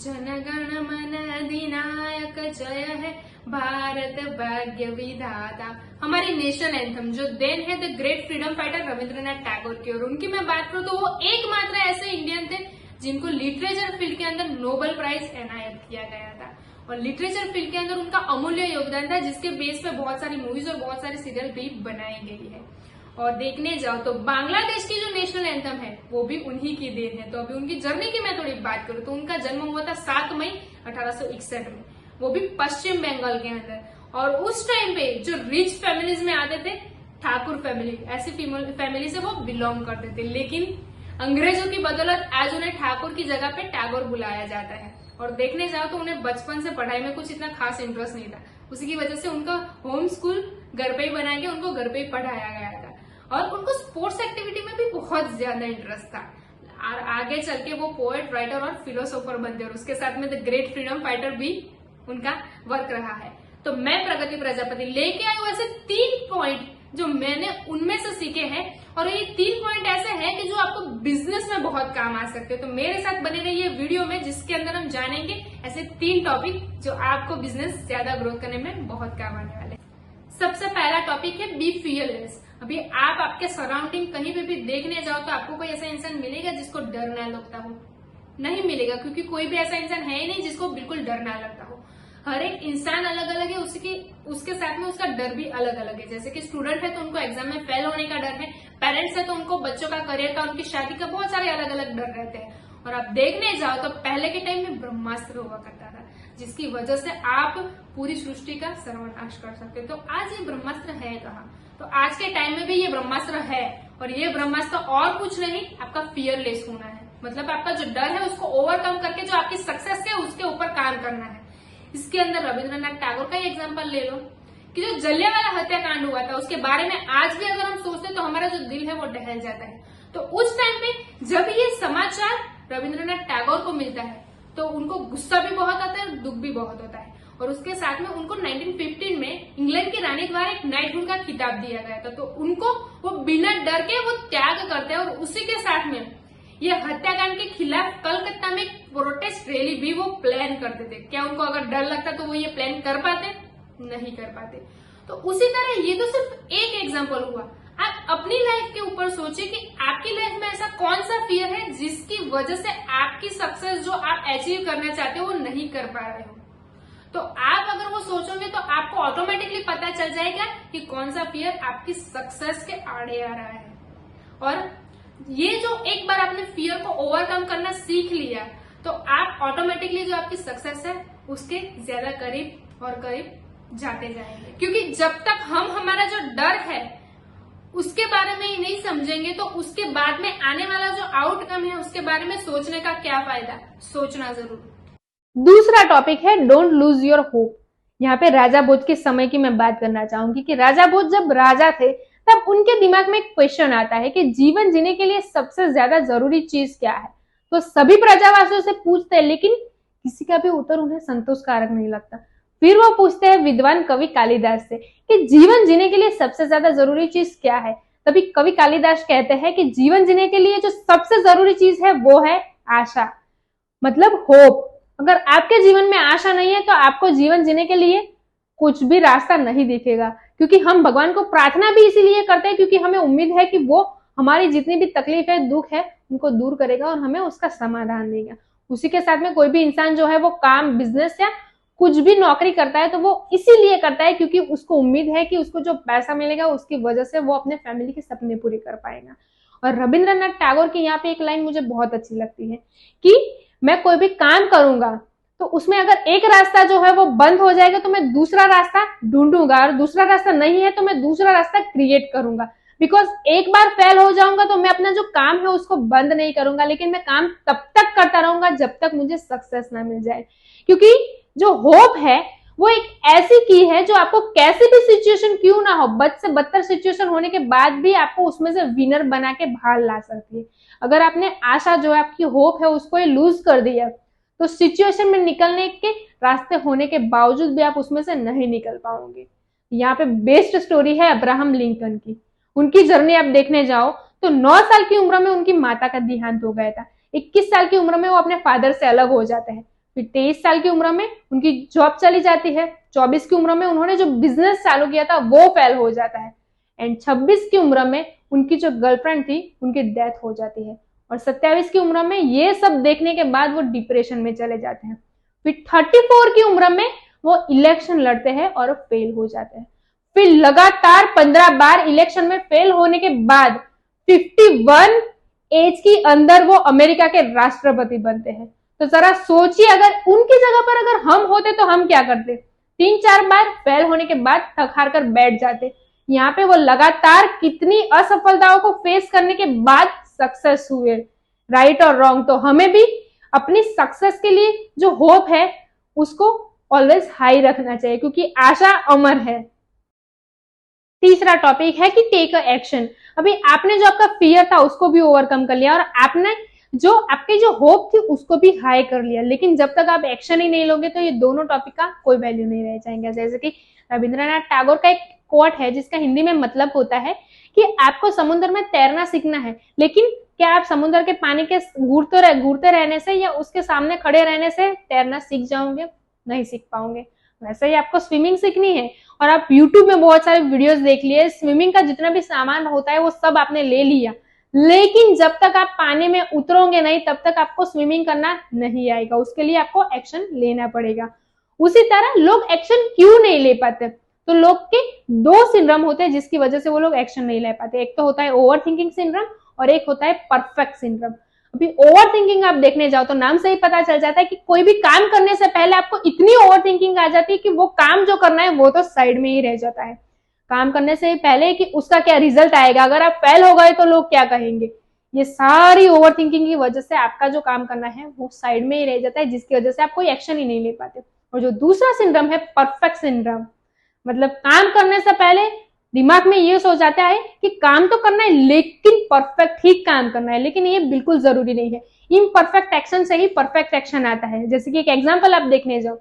जनगण मन अधिनायक जय है भारत भाग्य विधाता। हमारी नेशनल एंथम जो देन है the great freedom fighter Rabindranath Tagore की, और उनकी मैं बात करूं तो वो एकमात्र ऐसे इंडियन थे जिनको लिटरेचर फील्ड के अंदर नोबेल प्राइज एनायत किया गया था। और लिटरेचर फील्ड के अंदर उनका अमूल्य योगदान था, जिसके बेस पे बहुत सारी मूवीज और बहुत सारे सीरियल भी बनाई गई है। और देखने जाओ तो बांग्लादेश की जो नेशनल एंथम है वो भी उन्हीं की देन है। तो अभी उनकी जर्नी की मैं थोड़ी बात करूं तो उनका जन्म हुआ था 7 मई 1861 में, वो भी पश्चिम बंगाल के अंदर। और उस टाइम पे जो रिच फैमिलीज में आते थे, ठाकुर फैमिली, ऐसी फैमिली से वो बिलोंग करते थे। लेकिन अंग्रेजों की बदौलत आज उन्हें ठाकुर की जगह पे टैगोर बुलाया जाता है। और देखने जाओ तो उन्हें बचपन से पढ़ाई में कुछ इतना खास इंटरेस्ट नहीं था, उसी की वजह से उनका होम स्कूल घर पे ही बना के उनको घर पे ही पढ़ाया गया था। और उनको स्पोर्ट्स एक्टिविटी में भी बहुत ज्यादा इंटरेस्ट था। और आगे चल के वो पोएट, राइटर और फिलोसोफर बनते, और उसके साथ में द ग्रेट फ्रीडम फाइटर भी उनका वर्क रहा है। तो मैं प्रगति प्रजापति लेके आई हूं ऐसे 3 पॉइंट जो मैंने उनमें से सीखे हैं, और ये 3 पॉइंट ऐसे हैं कि जो आपको बिजनेस में बहुत काम आ सकते हैं। तो मेरे साथ बने रहिए वीडियो में, जिसके अंदर हम जानेंगे ऐसे 3 टॉपिक जो आपको बिजनेस ज्यादा ग्रोथ करने में बहुत काम आने वाले। सबसे पहला टॉपिक है बी फियरलेस। अभी आप आपके सराउंडिंग कहीं पे भी देखने जाओ तो आपको कोई ऐसा इंसान मिलेगा जिसको डर ना लगता हो? नहीं मिलेगा, क्योंकि कोई भी ऐसा इंसान है ही नहीं जिसको बिल्कुल डर ना लगता हो। हर एक इंसान अलग अलग है, उसके साथ में उसका डर भी अलग अलग है। जैसे कि स्टूडेंट है तो उनको एग्जाम में फेल होने का डर है, पेरेंट्स है तो उनको बच्चों का करियर का, उनकी शादी का, बहुत सारे अलग अलग डर रहते हैं। और आप देखने जाओ तो पहले के टाइम में ब्रह्मास्त्र हुआ करता था, जिसकी वजह से आप पूरी सृष्टि का सर्वनाश कर सकते। तो आज ये ब्रह्मास्त्र है कहाँ? तो आज के टाइम में भी ये ब्रह्मास्त्र है, और ये ब्रह्मास्त्र और कुछ नहीं, आपका फियरलेस होना है। मतलब आपका जो डर है उसको ओवरकम करके जो आपकी सक्सेस है उसके ऊपर काम करना है। इसके अंदर रविंद्रनाथ टैगोर का एग्जाम्पल ले लो कि जो जलियांवाला हत्याकांड हुआ था उसके बारे में आज भी अगर हम सोचते हैं तो हमारा जो दिल है वो दहल जाता है। तो उस टाइम पे जब ये समाचार रविंद्रनाथ टैगोर को मिलता है तो उनको गुस्सा भी बहुत आता है और दुख भी बहुत होता है। और उसके साथ में उनको 1915 में इंग्लैंड की रानी द्वारा एक नाइटहुड का खिताब दिया गया था। तो उनको वो बिना डर के वो त्याग करते हैं, और उसी के साथ में ये हत्याकांड के खिलाफ कलकत्ता में प्रोटेस्ट रैली भी वो प्लान करते थे। क्या उनको अगर डर लगता तो वो ये प्लान कर पाते? नहीं कर पाते। तो उसी तरह ये तो सिर्फ एक एग्जांपल हुआ। आप अपनी लाइफ के ऊपर सोचिए कि आपकी लाइफ में ऐसा कौन सा फियर है जिसकी वजह से आपकी सक्सेस जो आप अचीव करना चाहते हो वो नहीं कर पा रहे हो। तो आप अगर वो सोचोगे तो आपको ऑटोमेटिकली पता चल जाएगा कि कौन सा फियर आपकी सक्सेस के आड़े आ रहा है। और ये जो एक बार आपने फियर को ओवरकम करना सीख लिया तो आप ऑटोमेटिकली जो आपकी सक्सेस है उसके ज्यादा करीब और करीब जाते जाएंगे। क्योंकि जब तक हम हमारा जो डर है उसके बारे में ही नहीं समझेंगे तो उसके बाद में आने वाला जो आउटकम है उसके बारे में सोचने का क्या फायदा? सोचना जरूर। दूसरा टॉपिक है डोंट लूज योर होप। यहाँ पे राजा भोज के समय की मैं बात करना चाहूंगी कि राजा भोज जब राजा थे तब उनके दिमाग में एक क्वेश्चन आता है कि जीवन जीने के लिए सबसे ज्यादा जरूरी चीज क्या है। तो सभी प्रजावासियों से पूछते हैं, लेकिन किसी का भी उत्तर उन्हें संतोषकारक नहीं लगता। फिर वो पूछते हैं विद्वान कवि कालिदास से कि जीवन जीने के लिए सबसे ज्यादा जरूरी चीज क्या है। तभी कवि कालिदास कहते हैं कि जीवन जीने के लिए जो सबसे जरूरी चीज है वो है आशा, मतलब होप। अगर आपके जीवन में आशा नहीं है तो आपको जीवन जीने के लिए कुछ भी रास्ता नहीं दिखेगा। क्योंकि हम भगवान को प्रार्थना भी इसीलिए करते हैं क्योंकि हमें उम्मीद है कि वो हमारी जितनी भी तकलीफ है, दुख है, उनको दूर करेगा और हमें उसका समाधान देगा। उसी के साथ में कोई भी इंसान जो है वो काम, बिजनेस या कुछ भी नौकरी करता है तो वो इसीलिए करता है क्योंकि उसको उम्मीद है कि उसको जो पैसा मिलेगा उसकी वजह से वो अपने फैमिली के सपने पूरे कर पाएगा। और रविंद्रनाथ टैगोर की यहाँ पे एक लाइन मुझे बहुत अच्छी लगती है कि मैं कोई भी काम करूंगा तो उसमें अगर एक रास्ता जो है वो बंद हो जाएगा तो मैं दूसरा रास्ता ढूंढूंगा, और दूसरा रास्ता नहीं है तो मैं दूसरा रास्ता क्रिएट करूंगा। बिकॉज एक बार फेल हो जाऊंगा तो मैं अपना जो काम है उसको बंद नहीं करूंगा, लेकिन मैं काम तब तक करता रहूंगा जब तक मुझे सक्सेस ना मिल जाए। क्योंकि जो होप है वो एक ऐसी की है जो आपको कैसी भी सिचुएशन क्यों ना हो, बद से बदतर सिचुएशन होने के बाद भी आपको उसमें से विनर बना के बाहर ला सकती है। अगर आपने आशा जो है, आपकी होप है, उसको लूज कर दिया तो सिचुएशन में निकलने के रास्ते होने के बावजूद भी आप उसमें से नहीं निकल पाओगे। यहाँ पे बेस्ट स्टोरी है अब्राहम लिंकन की। उनकी जर्नी आप देखने जाओ तो 9 साल की उम्र में उनकी माता का देहांत हो गया था। 21 साल की उम्र में वो अपने फादर से अलग हो जाते हैं। फिर 23 साल की उम्र में उनकी जॉब चली जाती है, 24 की उम्र में उन्होंने जो बिजनेस चालू किया था वो फेल हो जाता है, एंड 26 की उम्र में उनकी जो गर्लफ्रेंड थी उनकी डेथ हो जाती है, और 27 की उम्र में ये सब देखने के बाद वो डिप्रेशन में चले जाते हैं। फिर 34 की उम्र में वो इलेक्शन लड़ते हैं और फेल हो जाते हैं। फिर लगातार 15 बार इलेक्शन में फेल होने के बाद 51 एज की अंदर वो अमेरिका के राष्ट्रपति बनते हैं। तो जरा सोचिए, अगर उनकी जगह पर अगर हम होते तो हम क्या करते? 3-4 बार फेल होने के बाद थक हार कर बैठ जाते। यहाँ पे वो लगातार कितनी असफलताओं को फेस करने के बाद सक्सेस हुए, राइट और रॉन्ग। तो हमें भी अपनी सक्सेस के लिए जो होप है उसको ऑलवेज हाई रखना चाहिए, क्योंकि आशा अमर है। तीसरा टॉपिक है कि टेक अ एक्शन। अभी आपने जो आपका फियर था उसको भी ओवरकम कर लिया, और आपने जो आपकी जो होप थी उसको भी हाई कर लिया, लेकिन जब तक आप एक्शन ही नहीं लोगे तो ये दोनों टॉपिक का कोई वैल्यू नहीं रह जाएंगे। जैसे कि रविंद्रनाथ टैगोर का एक कोट है जिसका हिंदी में मतलब होता है कि आपको समुद्र में तैरना सीखना है, लेकिन क्या आप समुद्र के पानी के घूरते रहने से या उसके सामने खड़े रहने से तैरना सीख जाओगे? नहीं सीख पाओगे। वैसे ही आपको स्विमिंग सीखनी है, और आप YouTube में बहुत सारे वीडियोस देख लिए, स्विमिंग का जितना भी सामान होता है वो सब आपने ले लिया, लेकिन जब तक आप पानी में उतरोगे नहीं तब तक आपको स्विमिंग करना नहीं आएगा। उसके लिए आपको एक्शन लेना पड़ेगा। उसी तरह लोग एक्शन क्यों नहीं ले पाते? तो लोग के दो सिंड्रोम होते हैं जिसकी वजह से वो लोग एक्शन नहीं ले पाते। एक तो होता है ओवर थिंकिंग सिंड्रोम और एक होता है परफेक्ट सिंड्रोम। अभी ओवर थिंकिंग आप देखने जाओ तो नाम से ही पता चल जाता है कि कोई भी काम करने से पहले आपको इतनी ओवर थिंकिंग आ जाती है कि वो काम जो करना है वो तो साइड में ही रह जाता है। काम करने से पहले कि उसका क्या रिजल्ट आएगा, अगर आप फेल हो गए तो लोग क्या कहेंगे, ये सारी ओवर थिंकिंग की वजह से आपका जो काम करना है वो साइड में ही रह जाता है, जिसकी वजह से आप कोई एक्शन ही नहीं ले पाते। और जो दूसरा सिंड्रोम है परफेक्ट सिंड्रोम, मतलब काम करने से पहले दिमाग में ये सोच आता है कि काम तो करना है लेकिन परफेक्ट ही काम करना है, लेकिन ये बिल्कुल जरूरी नहीं है। इम्परफेक्ट एक्शन से ही परफेक्ट एक्शन आता है। जैसे कि एक एग्जांपल आप देखने जाओ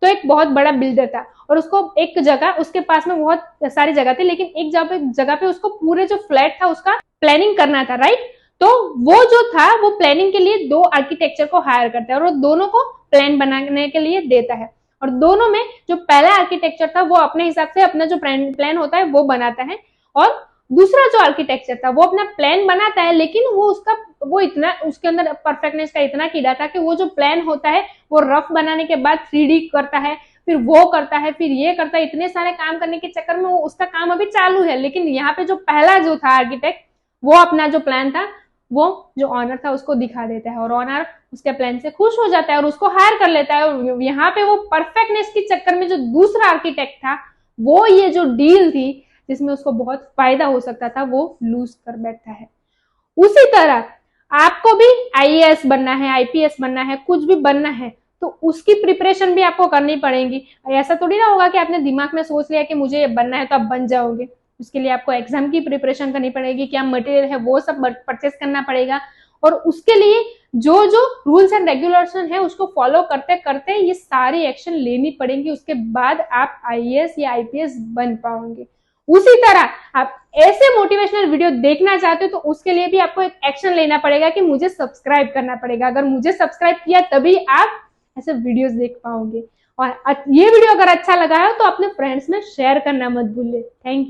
तो एक बहुत बड़ा बिल्डर था और उसको एक जगह, उसके पास में बहुत सारी जगह थी, लेकिन एक जगह पे उसको पूरे जो फ्लैट था उसका प्लानिंग करना था, राइट। तो वो जो था वो प्लानिंग के लिए 2 आर्किटेक्चर को हायर करता है और वो दोनों को प्लान बनाने के लिए देता है, और दोनों में जो पहला आर्किटेक्चर था वो अपने हिसाब से अपना जो प्लान होता है वो बनाता है, और दूसरा जो आर्किटेक्चर था वो अपना प्लान बनाता है, लेकिन वो इतना उसके अंदर परफेक्टनेस का इतना कीड़ा था कि वो जो प्लान होता है वो रफ बनाने के बाद 3D करता है, फिर वो करता है, फिर ये करता है। इतने सारे काम करने के चक्कर में वो उसका काम अभी चालू है, लेकिन यहाँ पे जो पहला जो था आर्किटेक्ट वो अपना जो प्लान था वो जो ऑनर था उसको दिखा देता है, और ऑनर उसके प्लान से खुश हो जाता है और उसको हायर कर लेता है। और यहाँ पे वो परफेक्टनेस के चक्कर में जो दूसरा आर्किटेक्ट था वो ये जो डील थी जिसमें उसको बहुत फायदा हो सकता था वो लूज कर बैठता है। उसी तरह आपको भी IAS बनना है, IPS बनना है, कुछ भी बनना है तो उसकी प्रिपरेशन भी आपको करनी पड़ेगी। ऐसा थोड़ी ना होगा कि आपने दिमाग में सोच लिया कि मुझे ये बनना है तो आप बन जाओगे। उसके लिए आपको एग्जाम की प्रिपरेशन करनी पड़ेगी, क्या मटेरियल है वो सब परचेस करना पड़ेगा, और उसके लिए जो जो रूल्स एंड रेगुलेशन है उसको फॉलो करते करते ये सारी एक्शन लेनी पड़ेंगी। उसके बाद आप IAS या IPS बन पाओगे। उसी तरह आप ऐसे मोटिवेशनल वीडियो देखना चाहते हो तो उसके लिए भी आपको एक एक्शन लेना पड़ेगा कि मुझे सब्सक्राइब करना पड़ेगा। अगर मुझे सब्सक्राइब किया तभी आप ऐसे वीडियोस देख पाओगे। और ये वीडियो अगर अच्छा लगा है तो अपने फ्रेंड्स में शेयर करना मत भूलिए। Thank you.